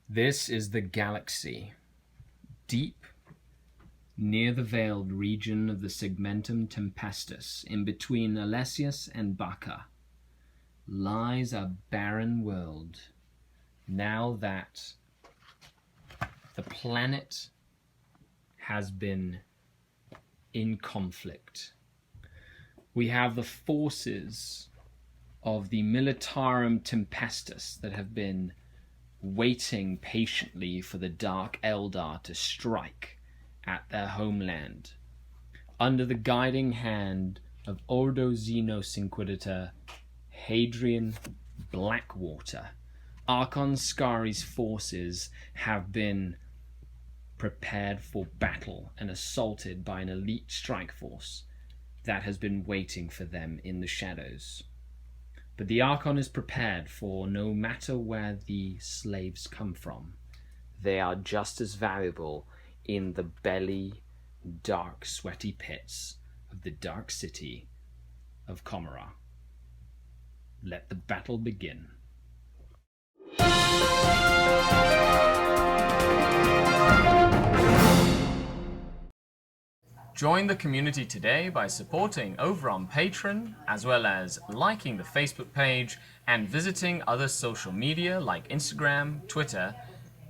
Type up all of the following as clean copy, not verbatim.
This is the galaxy. Deep near the veiled region of the segmentum Tempestus, in between Alesius and Bacca, lies a barren world. Now that the planet has been in conflict, we have the forces of the Militarum Tempestus that have been waiting patiently for the Dark Eldar to strike at their homeland, under the guiding hand of Ordo Xenos Inquisitor Hadrian Blackwater. Archon Skari's forces have been prepared for battle and assaulted by an elite strike force that has been waiting for them in the shadows. But the Archon is prepared, for no matter where the slaves come from, they are just as valuable in the belly, dark, sweaty pits of the dark city of Comora. Let the battle begin. Join the community today by supporting over on Patreon, as well as liking the Facebook page and visiting other social media like Instagram, Twitter.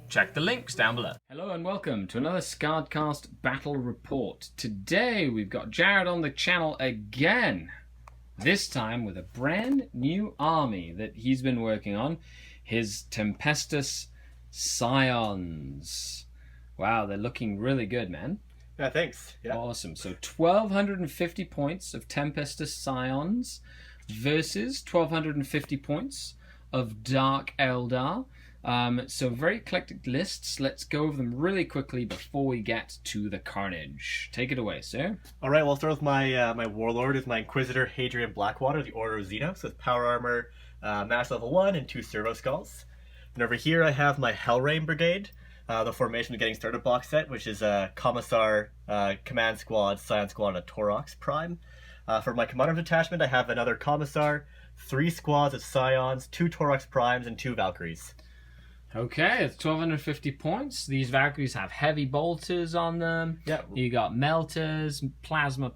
Check the links down below. Hello and welcome to another SkaredCast Battle Report. Today we've got Jared on the channel again. This time with a brand new army that he's been working on. His Tempestus Scions. Wow, they're looking really good, man. Yeah, thanks. Yeah. Awesome. So 1,250 points of Tempestus Scions versus 1,250 points of Dark Eldar. So very eclectic lists. Let's go over them really quickly before we get to the carnage. Take it away, sir. All right, well, I'll start with my my warlord is my Inquisitor Hadrian Blackwater, the Order of Xenos, with power armor, mass level 1, and 2 servo skulls. And over here I have my Hellrain Brigade, the Formation of Getting Started box set, which is a Commissar, Command Squad, Scion Squad, and a Torox Prime. For my Commander Detachment, I have another Commissar, 3 squads of Scions, 2 Torox Primes, and 2 Valkyries. Okay, it's 1,250 points. These Valkyries have heavy bolters on them. Yeah. You got melters, plasma,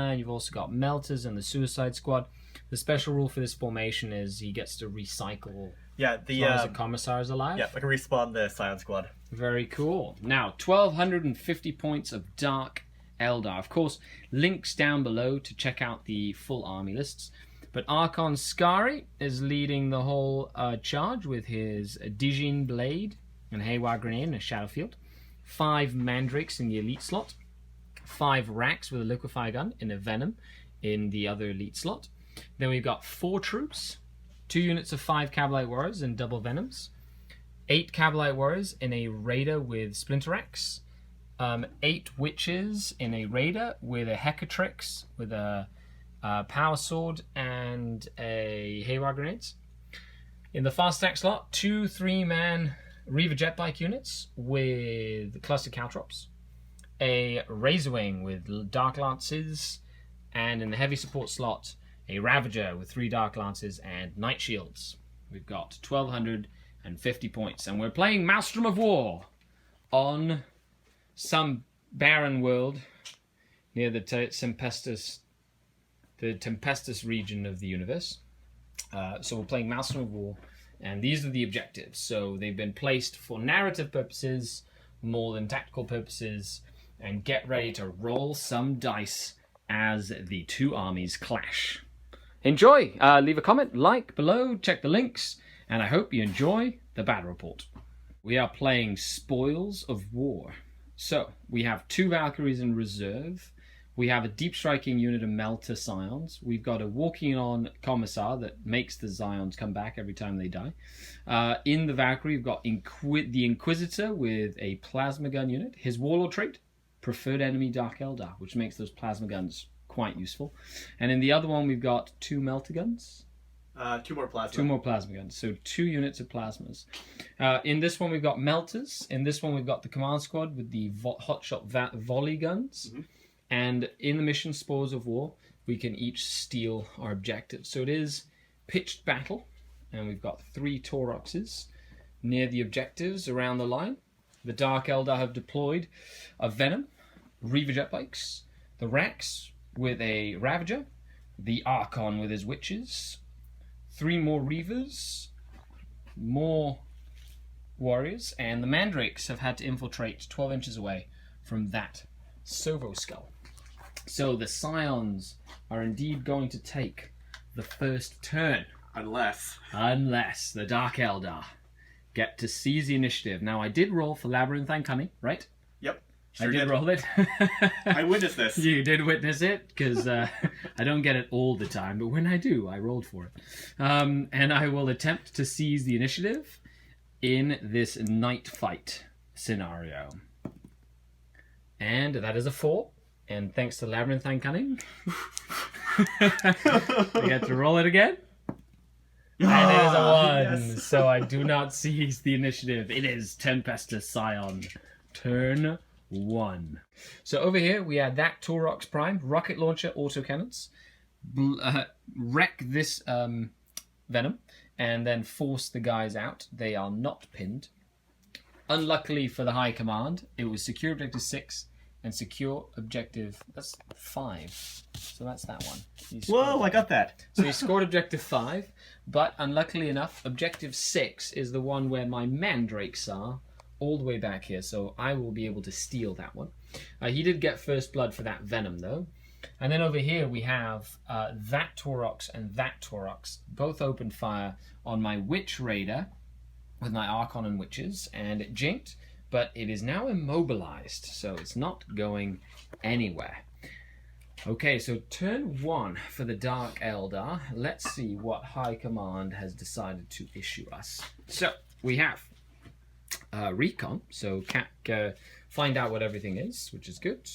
and you've also got melters and the Suicide Squad. The special rule for this formation is he gets to recycle. Yeah, as long as the Commissar is alive. Yeah, I can respawn the Scion Squad. Very cool. Now, 1,250 points of Dark Eldar. Of course, links down below to check out the full army lists. But Archon Skari is leading the whole charge with his Dijin Blade and Haywire Grenade and a Shadow Field. 5 Mandrakes in the elite slot. 5 Racks with a Liquefy Gun and a Venom in the other elite slot. Then we've got 4 troops. 2 units of 5 Cavalite Warriors and double Venoms. 8 Cavalite Warriors in a Raider with Splinter Axe. 8 Witches in a Raider with a Hecatrix with a Power Sword and a Haywire Grenades. In the fast attack slot, 2 3-man Reaver Jetbike units with Cluster Caltrops. A Razorwing with Dark Lances. And in the heavy support slot, a Ravager with 3 Dark Lances and Night Shields. We've got 1,250 points. And we're playing Maelstrom of War on some barren world near the Tempestus region of the universe. So we're playing Maelstrom of War. And these are the objectives. So they've been placed for narrative purposes more than tactical purposes. And get ready to roll some dice as the 2 armies clash. Enjoy! Leave a comment, like below, check the links, and I hope you enjoy the battle report. We are playing Spoils of War. So, we have 2 Valkyries in reserve. We have a deep striking unit of Melter Scions. We've got a walking on Commissar that makes the Scions come back every time they die. In the Valkyrie, we've got the Inquisitor with a Plasma Gun unit. His Warlord trait, Preferred Enemy Dark Eldar, which makes those Plasma Guns quite useful. And in the other one, we've got 2 Melter Guns. 2 more plasma. 2 more plasma guns. So 2 units of plasmas. In this one, we've got melters. In this one, we've got the command squad with the hotshot volley guns. Mm-hmm. And in the mission Spoils of War, we can each steal our objectives. So it is pitched battle. And we've got 3 Toroxes. near the objectives around the line. The Dark Eldar have deployed a Venom, Reaver jet bikes, the Rex with a Ravager, the Archon with his Witches, 3 more Reavers, more Warriors, and the Mandrakes have had to infiltrate 12 inches away from that Servo Skull. So the Scions are indeed going to take the first turn. Unless the Dark Eldar get to seize the initiative. Now, I did roll for Labyrinthine Cunning, right? Yep. I did roll it. I witnessed this. You did witness it, because I don't get it all the time, but when I do, I rolled for it. And I will attempt to seize the initiative in this night fight scenario. And that is a 4. And thanks to Labyrinthine Cunning, we get to roll it again. And it is a 1, yes. So I do not seize the initiative. It is Tempestus Scion. Turn 1. So over here we had that Taurox Prime, rocket launcher, autocannons, wreck this Venom, and then force the guys out. They are not pinned. Unluckily for the High Command, it was secure objective 6 and secure objective, that's 5. So that's that one. Whoa, I got that. So he scored objective 5, but unluckily enough, objective 6 is the one where my Mandrakes are, all the way back here, so I will be able to steal that one. He did get first blood for that Venom, though. And then over here we have that Taurox and that Taurox, both opened fire on my Witch Raider with my Archon and Witches, and it jinked, but it is now immobilized, so it's not going anywhere. Okay, so turn 1 for the Dark Eldar. Let's see what High Command has decided to issue us. So, we have Recon, so find out what everything is, which is good.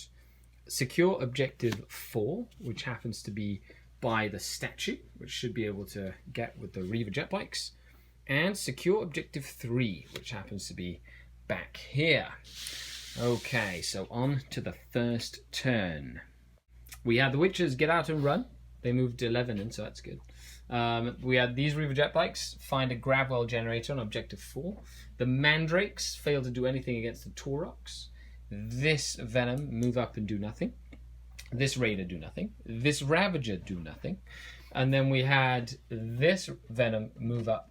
Secure Objective 4, which happens to be by the statue, which should be able to get with the Reaver jet bikes. And Secure Objective 3, which happens to be back here. Okay, so on to the first turn. We had the Witches get out and run. They moved 11 in, so that's good. We had these Reaver jet bikes find a Gravwell generator on Objective 4. The Mandrakes failed to do anything against the Taurox. This Venom move up and do nothing. This Raider do nothing. This Ravager do nothing. And then we had this Venom move up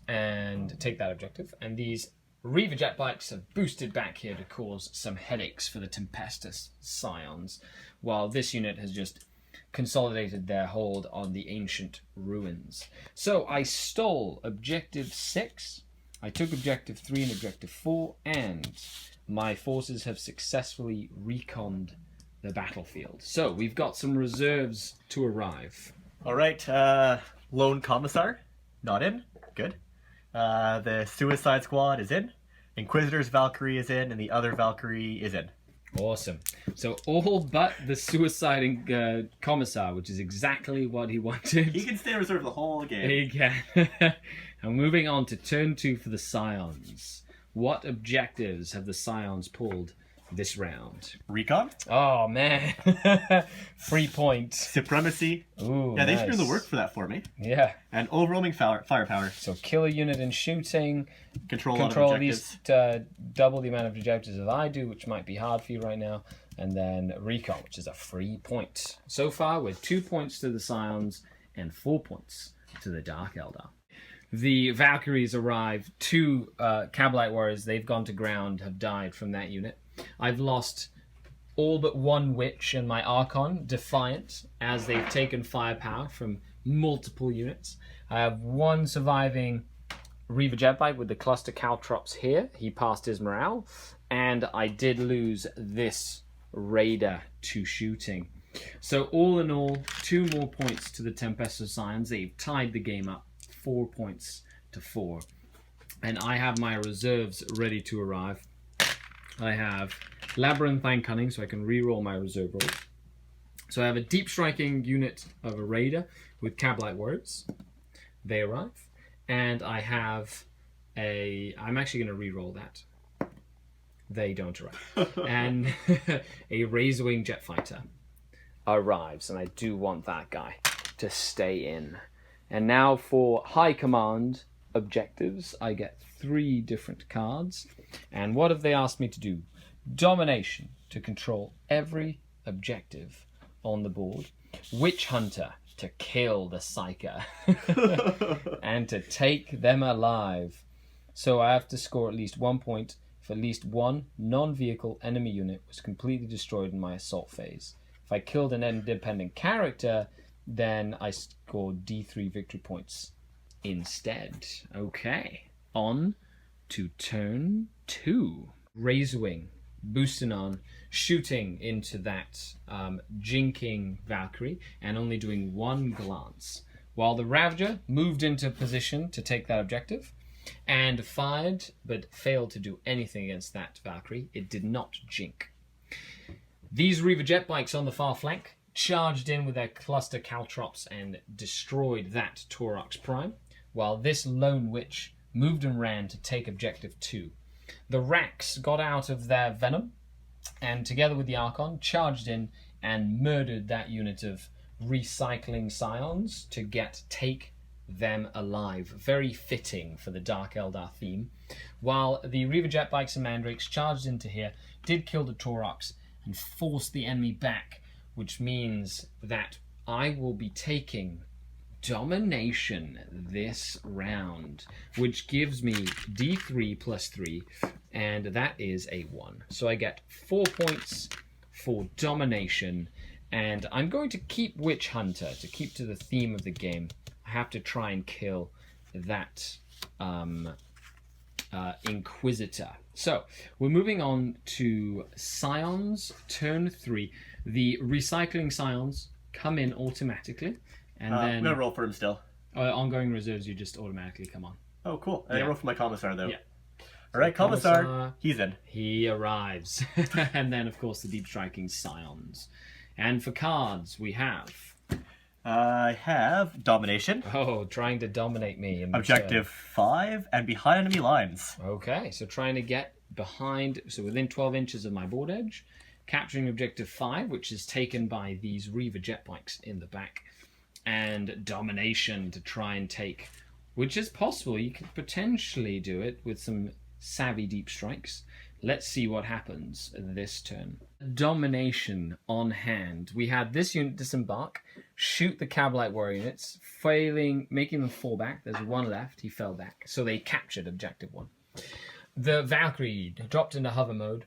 and take that objective. And these Reaver jet bikes have boosted back here to cause some headaches for the Tempestus Scions, while this unit has just consolidated their hold on the ancient ruins. So I stole Objective 6, I took Objective 3 and Objective 4, and my forces have successfully reconned the battlefield. So we've got some reserves to arrive. All right, Lone Commissar, not in. Good. The Suicide Squad is in. Inquisitor's Valkyrie is in, and the other Valkyrie is in. Awesome. So all but the Suicide Commissar, which is exactly what he wanted. He can stay in reserve the whole game. He can. And moving on to turn 2 for the Scions. What objectives have the Scions pulled this round? Recon? Oh, man. 3 points. Supremacy. Ooh, yeah, they nice. should do the work for that for me. Yeah. And overwhelming firepower. So kill a unit in shooting. Control at least double the amount of objectives that I do, which might be hard for you right now. And then Recon, which is a 3 point. So far, with 2 points to the Scions and 4 points to the Dark Eldar. The Valkyries arrive. 2 Cabalite Warriors, they've gone to ground, have died from that unit. I've lost all but 1 Witch and my Archon, Defiant, as they've taken firepower from multiple units. I have 1 surviving Reaver Jetbike with the cluster Caltrops here. He passed his morale. And I did lose this Raider to shooting. So all in all, 2 more points to the Tempestus Scions. They've tied the game up 4 points to 4. And I have my reserves ready to arrive. I have Labyrinthine Cunning, so I can reroll my reserve rolls. So I have a deep striking unit of a Raider with Cabalite Warriors. They arrive. And I have I'm actually going to reroll that. They don't arrive. And a Razorwing Jet Fighter arrives, and I do want that guy to stay in. And now for High Command objectives, I get 3 different cards. And what have they asked me to do? Domination, to control every objective on the board. Witch Hunter, to kill the Psyker. And to take them alive. So I have to score at least 1 point if at least one non-vehicle enemy unit was completely destroyed in my assault phase. If I killed an independent character, then I scored D3 victory points instead. Okay, on to turn 2. Razorwing, boosting on, shooting into that jinking Valkyrie and only doing 1 glance. While the Ravager moved into position to take that objective and fired, but failed to do anything against that Valkyrie. It did not jink. These Reaver jet bikes on the far flank charged in with their cluster caltrops and destroyed that Taurox Prime, while this Lone Witch moved and ran to take objective 2. The Rax got out of their venom and together with the Archon charged in and murdered that unit of recycling Scions to take them alive. Very fitting for the Dark Eldar theme. While the Reaver Jetbikes and Mandrakes charged into here, did kill the Taurox and forced the enemy back, which means that I will be taking Domination this round, which gives me D3 plus 3, and that is a 1. So I get 4 points for Domination, and I'm going to keep Witch Hunter to keep to the theme of the game. I have to try and kill that Inquisitor. So we're moving on to Scions, turn 3. The recycling Scions come in automatically, and then I'm gonna roll for him still. Ongoing reserves, you just automatically come on. Oh, cool! I roll for my Commissar though. Yeah. All right, Commissar, he's in. He arrives, and then of course the deep striking Scions. And for cards, we have. I have Domination. Oh, trying to dominate me. Objective 5 and behind enemy lines. Okay, so trying to get behind, so within 12 inches of my board edge, capturing objective 5, which is taken by these Reaver jet bikes in the back, and Domination to try and take, which is possible. You could potentially do it with some savvy deep strikes. Let's see what happens this turn. Domination on hand. We had this unit disembark, shoot the Cabalite warrior units, making them fall back. There's 1 left. He fell back. So they captured objective 1. The Valkyrie dropped into hover mode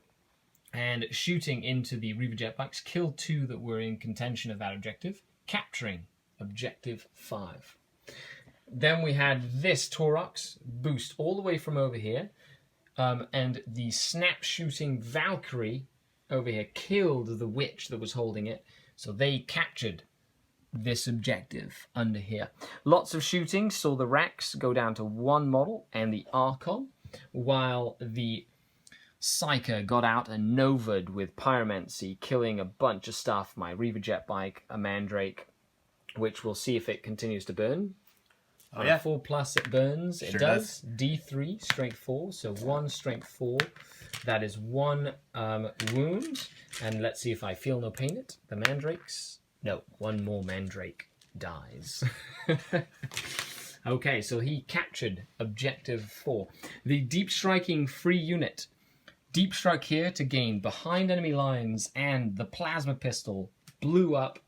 and shooting into the Reaver jetbikes, killed 2 that were in contention of that objective, capturing objective 5. Then we had this Taurox boost all the way from over here. And the snap shooting Valkyrie over here killed the witch that was holding it. So they captured this objective under here. Lots of shooting saw the Rax go down to 1 model and the Archon, while the Psyker got out and Nova'd with Pyromancy, killing a bunch of stuff. My Reaver jet bike, a Mandrake, which we'll see if it continues to burn. Oh, yeah. 4+ it burns. Sure It does. D3, strength 4. So 1 strength 4. That is 1 wound. And let's see if I feel no pain it. The Mandrakes. No, 1 more Mandrake dies. Okay, so he captured objective 4. The deep striking free unit. Deep strike here to gain behind enemy lines, and the plasma pistol blew up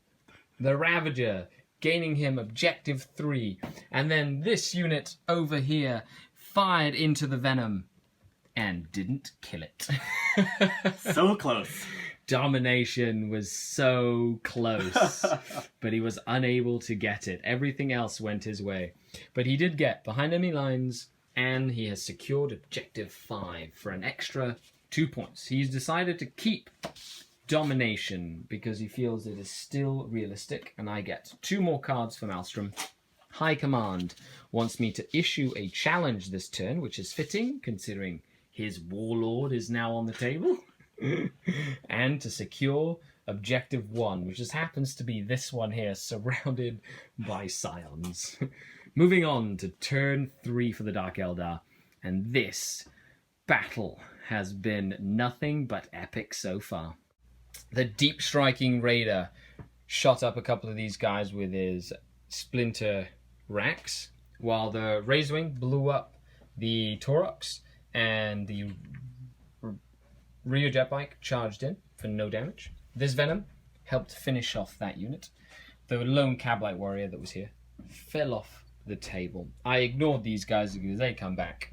the Ravager, gaining him objective 3. And then this unit over here fired into the Venom and didn't kill it. So close. Domination was so close, but he was unable to get it. Everything else went his way. But he did get behind enemy lines, and he has secured objective 5 for an extra 2 points. He's decided to keep Domination because he feels it is still realistic, and I get 2 more cards for Maelstrom. High Command wants me to issue a challenge this turn, which is fitting considering his Warlord is now on the table, and to secure objective 1, which just happens to be this one here, surrounded by Scions. Moving on to turn 3 for the Dark Eldar, and this battle has been nothing but epic so far. The deep striking Raider shot up a couple of these guys with his Splinter Rax, while the Razorwing blew up The Taurox and the Rio jet bike charged in for no damage. This venom helped finish off that unit. The lone Cablite warrior that was here fell off the table. I ignored these guys because they come back.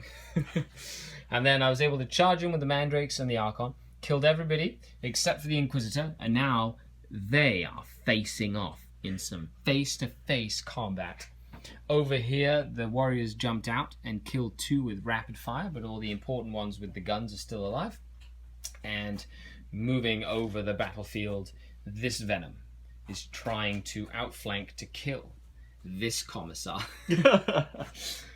And then I was able to charge in with the Mandrakes and the Archon, killed everybody except for the Inquisitor, and now they are facing off in some face-to-face combat. Over here, the warriors jumped out and killed 2 with rapid fire, but all the important ones with the guns are still alive. And moving over the battlefield, this venom is trying to outflank to kill this commissar.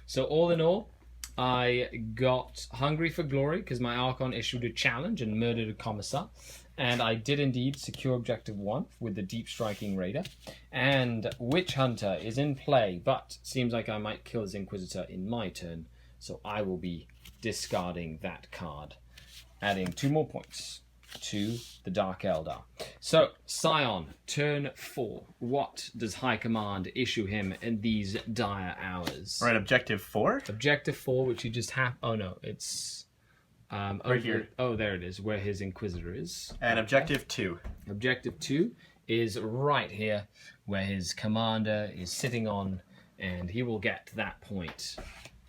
So all in all, I got hungry for glory because my Archon issued a challenge and murdered a commissar. And I did indeed secure Objective 1 with the Deep Striking Raider. And Witch Hunter is in play, but seems like I might kill his Inquisitor in my turn. So I will be discarding that card, adding 2 more points to the Dark Eldar. So, Scion, turn 4. What does High Command issue him in these dire hours? Right, Objective 4? Objective 4, which you just have... Oh, no, it's... right here. Oh, there it is, where his Inquisitor is. And Objective 2. Objective 2 is right here, where his commander is sitting on, and he will get that point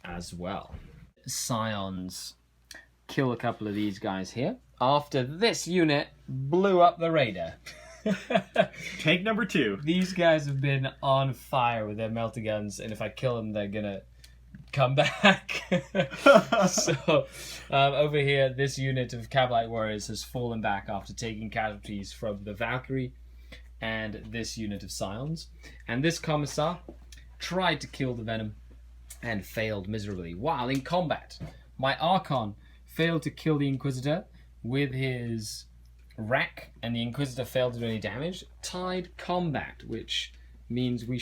as well. Scions kill a couple of these guys here after this unit blew up the Raider. Tank number 2. These guys have been on fire with their melter guns, and if I kill them, they're gonna come back. So over here, this unit of Cablite warriors has fallen back after taking casualties from the Valkyrie and this unit of Scions. And this commissar tried to kill the venom and failed miserably. While in combat, my Archon failed to kill the Inquisitor with his rack, and the Inquisitor failed to do any damage. Tied combat, which means I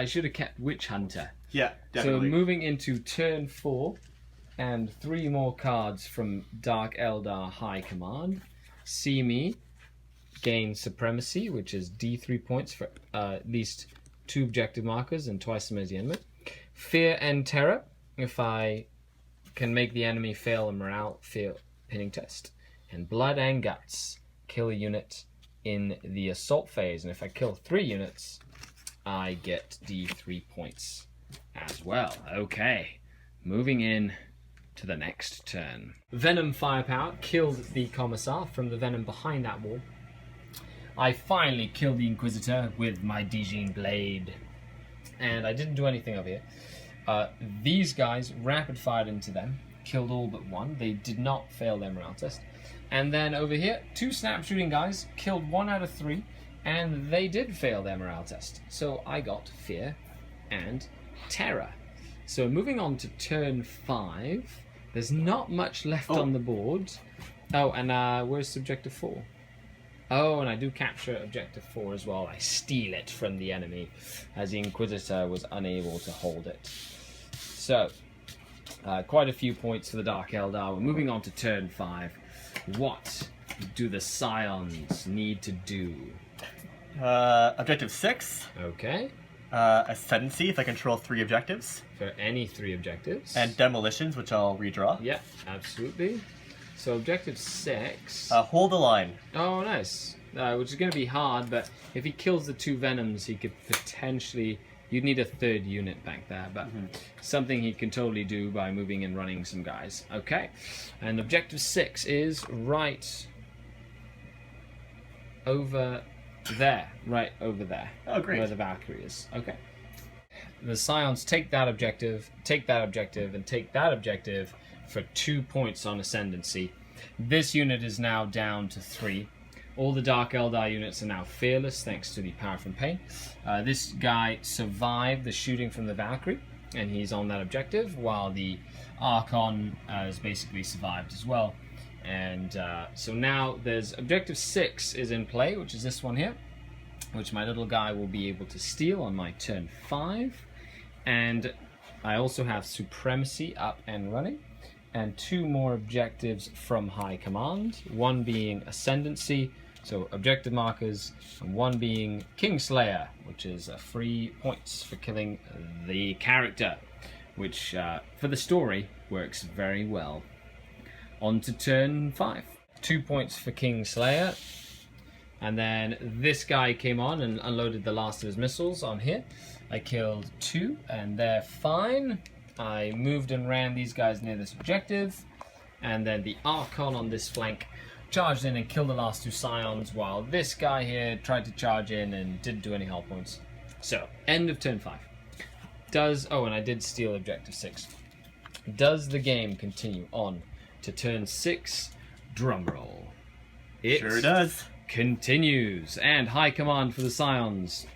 should have kept Witch Hunter. Yeah, definitely. So moving into turn 4, and 3 more cards from Dark Eldar High Command. See me gain Supremacy, which is D3 points for at least 2 objective markers and twice as many as the enemy. Fear and Terror, if I can make the enemy fail a morale pinning test. And Blood and Guts, kill a unit in the assault phase, and if I kill 3 units, I get D3 points as well. Okay, moving in to the next turn. Venom Firepower killed the Commissar from the venom behind that wall. I finally killed the Inquisitor with my Dijin Blade, and I didn't do anything over here. These guys rapid fired into them, killed all but 1. They did not fail their morale test. And then over here, 2 snap shooting guys killed 1 out of 3, and they did fail their morale test. So I got Fear and Terror. So moving on to turn 5, there's not much left on the board. Oh, and where's Objective 4? Oh, and I do capture Objective 4 as well. I steal it from the enemy, as the Inquisitor was unable to hold it. So, quite a few points for the Dark Eldar. We're moving on to turn 5. What do the Scions need to do? Objective 6. Okay. Ascendancy, if I control 3 objectives. For any 3 objectives. And Demolitions, which I'll redraw. Yeah, absolutely. So Objective 6... Hold the line. Oh, nice. Which is going to be hard, but if he kills the 2 Venoms, he could potentially... You'd need a 3rd unit back there, but something he can totally do by moving and running some guys. Okay. And Objective 6 is right over there. Right over there. Oh, great. Where the Valkyrie is. Okay. The Scions take that objective, and take that objective for 2 points on Ascendancy. This unit is now down to 3. All the Dark Eldar units are now fearless thanks to the Power from Pain. This guy survived the shooting from the Valkyrie, and he's on that objective, while the Archon has basically survived as well. And so now there's Objective 6 is in play, which is this one here, which my little guy will be able to steal on my turn 5. And I also have Supremacy up and running, and 2 more objectives from High Command, one being Ascendancy, so objective markers, and one being Kingslayer, which is free points for killing the character. which for the story works very well. On to turn 5. 2 points for Kingslayer. And then this guy came on and unloaded the last of his missiles on here. I killed 2, and they're fine. I moved and ran these guys near this objective. And then the Archon on this flank charged in and killed the last 2 Scions, while this guy here tried to charge in and didn't do any hull points. So, end of turn 5. And I did steal objective 6. Does the game continue on to turn 6? Drumroll. It Sure does. continues, and high command for the Scions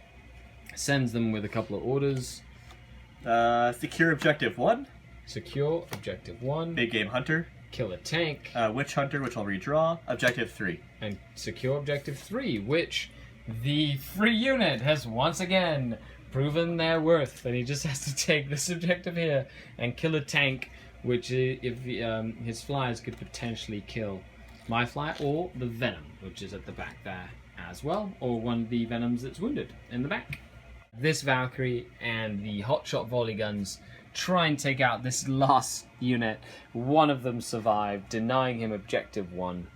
sends them with a couple of orders. Secure objective 1. Secure objective 1. Big game hunter. Kill a tank. Witch hunter, which I'll redraw. Objective 3. And secure objective 3, which the free unit has once again proven their worth. And he just has to take this objective here and kill a tank, which if his flyers could potentially kill my flyer or the Venom, which is at the back there as well, or one of the Venoms that's wounded in the back. This Valkyrie and the hotshot volley guns try and take out this last unit. One of them survived, denying him objective 1.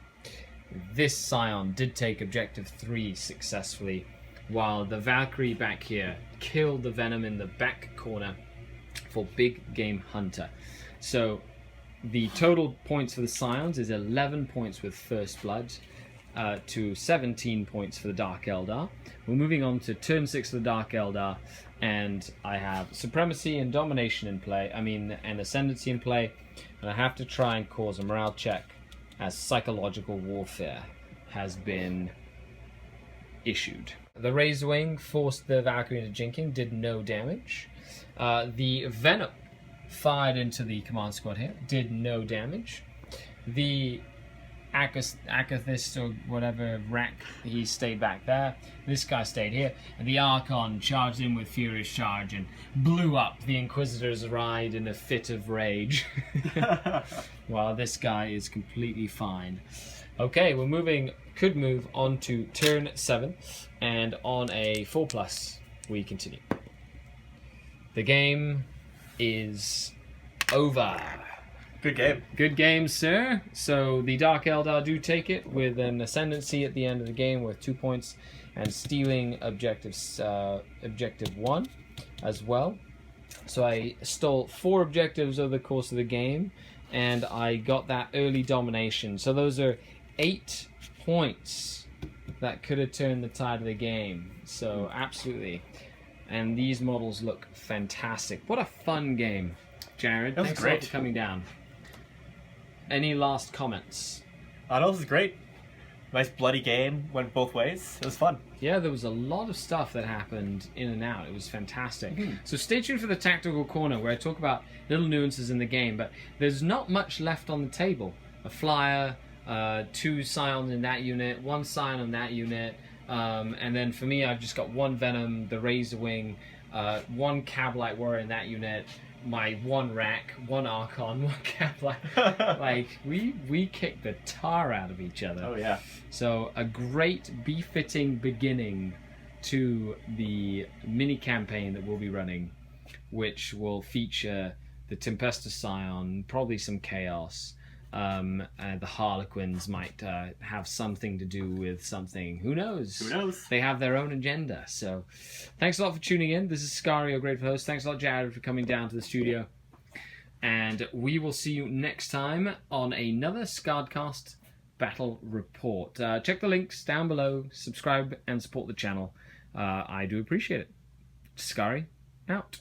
This Scion did take objective 3 successfully, while the Valkyrie back here killed the Venom in the back corner for Big Game Hunter. So the total points for the Scions is 11 points with First Blood to 17 points for the Dark Eldar. We're moving on to turn 6 for the Dark Eldar, and I have Supremacy and Domination in play, and Ascendancy in play, and I have to try and cause a morale check as Psychological Warfare has been issued. The Razorwing forced the Valkyrie into jinking, did no damage. The Venom fired into the command squad here, did no damage. The Akathist or whatever rack, he stayed back there. This guy stayed here, and the Archon charged in with Furious Charge and blew up the Inquisitor's ride in a fit of rage. While this guy is completely fine. Okay, could move on to turn 7, and on a 4+, we continue. The game is over. Good game. Good game, sir. So the Dark Eldar do take it with an ascendancy at the end of the game with 2 points and stealing objective 1 as well. So I stole 4 objectives over the course of the game, and I got that early domination. So those are 8 points that could have turned the tide of the game. So absolutely. And these models look fantastic. What a fun game, Jared. Thanks a lot for coming down. Any last comments? No, this is great. Nice bloody game. Went both ways. It was fun. Yeah, there was a lot of stuff that happened in and out. It was fantastic. So stay tuned for the Tactical Corner, where I talk about little nuances in the game, but there's not much left on the table. A flyer, 2 Scions in that unit, 1 Scion in that unit, and then for me, I've just got 1 Venom, the Razorwing, 1 Cablite Warrior in that unit, my 1 rack, 1 Archon, 1 Cablite. Like, we kicked the tar out of each other. Oh, yeah. So, a great, befitting beginning to the mini campaign that we'll be running, which will feature the Tempestus Scion, probably some Chaos. The Harlequins might have something to do with something. Who knows? Who knows? They have their own agenda. So, thanks a lot for tuning in. This is Skari, your grateful host. Thanks a lot, Jared, for coming down to the studio. And we will see you next time on another SkaredCast Battle Report. Check the links down below. Subscribe and support the channel. I do appreciate it. Skari, out.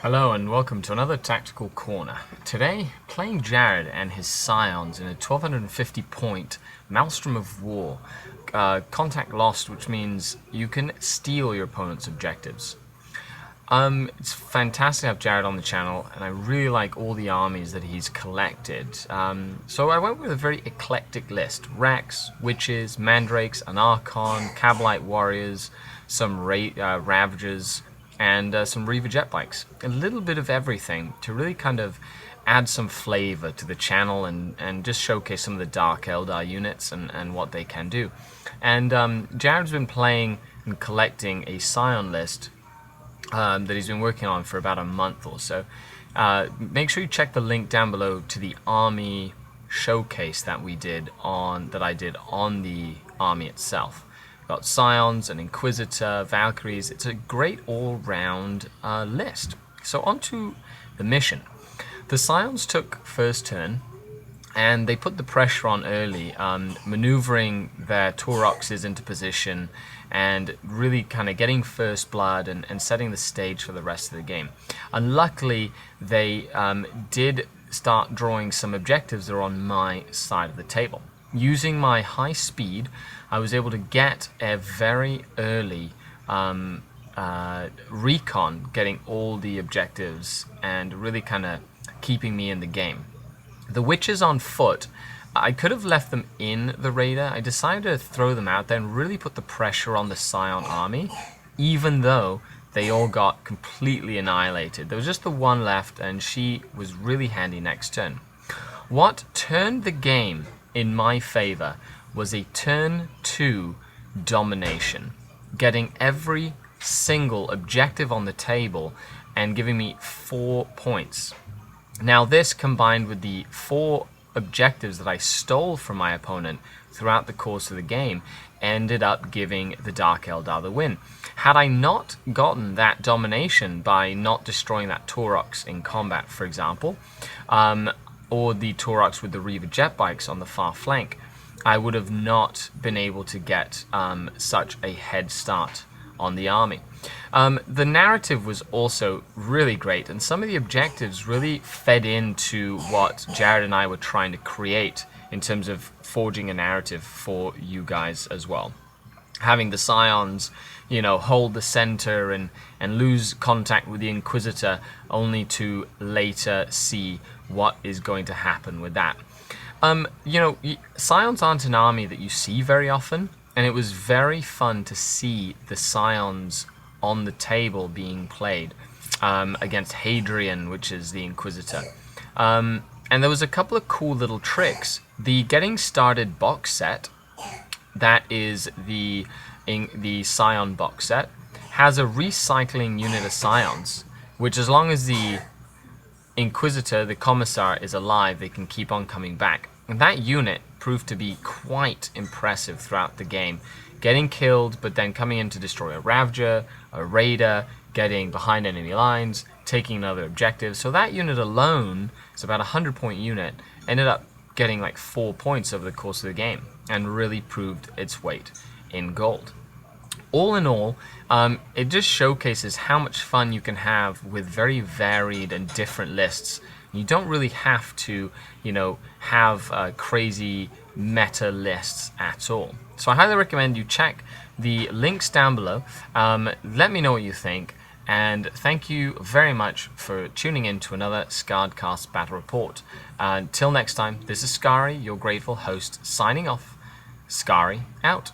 Hello and welcome to another Tactical Corner. Today, playing Jared and his Scions in a 1250 point Maelstrom of War. Contact lost, which means you can steal your opponent's objectives. It's fantastic to have Jared on the channel, and I really like all the armies that he's collected. So I went with a very eclectic list. Racks, Witches, Mandrakes, an Archon, Cablite Warriors, some Ravagers, and some Reaver jet bikes. A little bit of everything to really kind of add some flavor to the channel and just showcase some of the Dark Eldar units and what they can do. And Jared's been playing and collecting a Scion list that he's been working on for about a month or so. Make sure you check the link down below to the army showcase that I did on the army itself. Got Scions, an Inquisitor, Valkyries. It's a great all-round list. So on to the mission. The Scions took first turn, and they put the pressure on early, maneuvering their Tauroxes into position and really kind of getting first blood and setting the stage for the rest of the game. And luckily, they did start drawing some objectives that are on my side of the table. Using my high speed, I was able to get a very early recon, getting all the objectives and really kind of keeping me in the game. The witches on foot, I could have left them in the raider. I decided to throw them out there and really put the pressure on the Scion army, even though they all got completely annihilated. There was just the one left, and she was really handy next turn. What turned the game in my favor was a turn 2 domination, getting every single objective on the table and giving me 4 points. Now this, combined with the 4 objectives that I stole from my opponent throughout the course of the game, ended up giving the Dark Eldar the win. Had I not gotten that domination by not destroying that Taurox in combat, for example, or the Taurox with the Reaver jet bikes on the far flank, I would have not been able to get such a head start on the army. The narrative was also really great, and some of the objectives really fed into what Jared and I were trying to create in terms of forging a narrative for you guys as well. Having the Scions, you know, hold the center and lose contact with the Inquisitor, only to later see what is going to happen with that. You know, Scions aren't an army that you see very often, and it was very fun to see the Scions on the table being played against Hadrian, which is the Inquisitor. And there was a couple of cool little tricks. The Getting Started box set, that is the Scion box set, has a recycling unit of Scions, which as long as the Inquisitor, the Commissar, is alive, they can keep on coming back. And that unit proved to be quite impressive throughout the game. Getting killed, but then coming in to destroy a Ravager, a Raider, getting behind enemy lines, taking another objective. So that unit alone, it's about a 100-point unit, ended up getting like 4 points over the course of the game and really proved its weight in gold. All in all, it just showcases how much fun you can have with very varied and different lists. You don't really have to, you know, have crazy meta lists at all. So I highly recommend you check the links down below. Let me know what you think, and thank you very much for tuning in to another SkaredCast Battle Report. Until next time, this is Skari, your grateful host, signing off. Skari out.